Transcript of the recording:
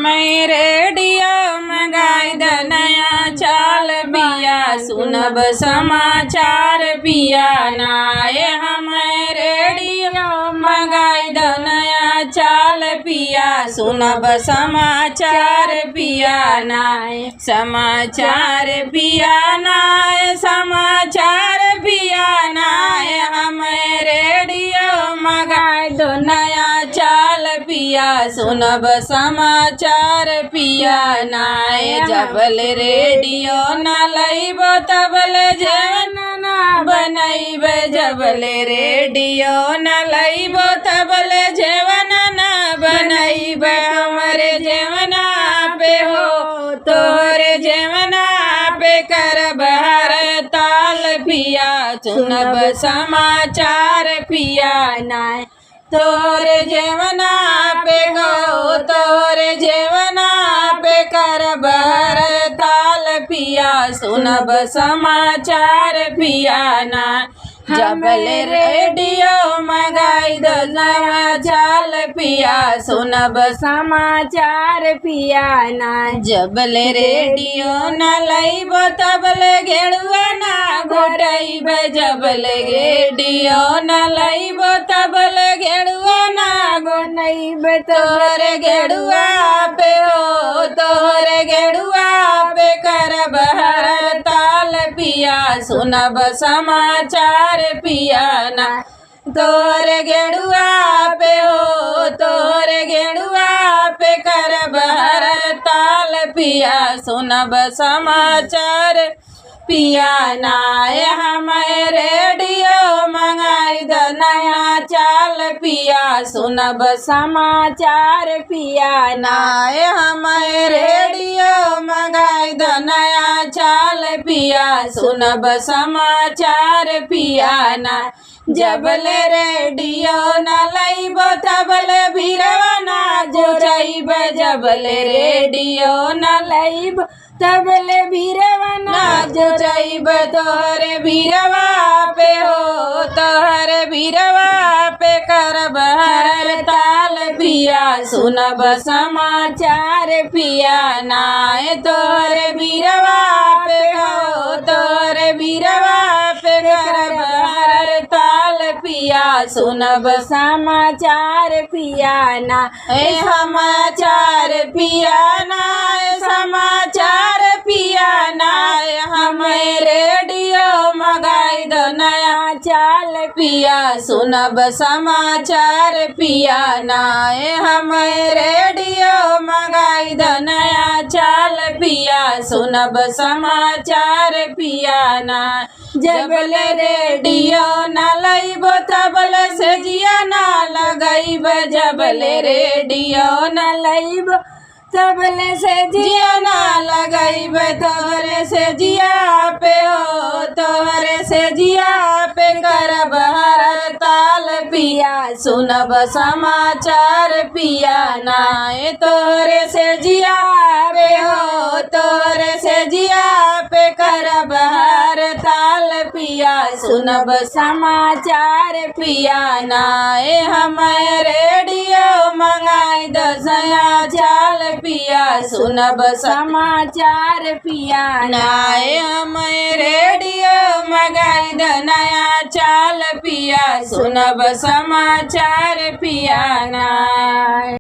हमें रेडियो मंगाई द नया चाल पिया सुनब समाचार पिया नाय हमें रेडियो मंगाई द नया चाल पिया सुनब समाचार पिया नाय समाचार पिया नाय समाचार पिया नाय हमें रेडियो मंगाई दो नया चाल पिया सुनब समाचार पिया नाय जबल रेडियो न लइबो तबल जेवन न बनैब जबल रेडियो न लइबो तबल जेवन न बनैब हमरे जेवना पे हो तोरे जेवना पे करब हड़ताल पिया सुनब समाचार पिया नाय तोरे जेवना पे गो तोरे जेवना पे करब हड़ताल पिया सुनब समाचार पिया नाय जबल रेडियो मंगाई दो नया चाल पिया सुनब समाचार पिया नाय जबल रेडियो न लइबो तबल घेड़ुआ ना घोटैब जबल रेडियो न लइबो तबल घेड़ुआ ना घोटैब तोहरे घेड़ुआ पे हो तोहरे घेड़ुआ पे करब हड़ताल पिया सुनब समाचार पिया ना तोरे घेड़ुआ पे हो तोरे घेड़ुआ पे करब हड़ताल पिया सुनब समाचार पिया नाय हमें रेडियो मंगाई द नया चाल पिया सुनब समाचार पिया नाय हमें रेडियो मंगाई द नया चाल पिया सुनब समाचार पिया नाय जबल रेडियो न लइबो तबल भीरवा ना जोचैब जबल रेडियो न लइब तबल भीरवा ना जोचैब तोहरे भीरवा पे हो तोहरे भीरवा पे करब हड़ताल पिया सुनब समाचार पिया नाय तोहरे भीरवा पे हो तोहरे भीरवा पे करब हड़ताल पिया सुनब समाचार पिया ना समाचार पिया नाय समाचार पिया नाय हमें रेडियो मंगाई दो नया चाल पिया सुनब समाचार पिया नाय हमें रेडियो मंगाई दो नया चाल पिया सुनब समाचार पिया नाय जबल रेडियो न लइबो तबल से जिया ना लगैब जबल रेडियो न लइब तबल से जिया ना लगैब तोहरे से जिया पे हो तोहरे से जिया पे करब हड़ताल पिया सुनब समाचार पिया नाय तोहरे से जिया पे हो तोहरे से जिया पे करब हड़ताल पिया सुनब समाचार पिया नाय हमें रेडियो मंगाई दो नया चाल पिया सुनब समाचार पिया नाय हमें रेडियो मंगाई द नया चाल पिया सुनब समाचार पिया नाय।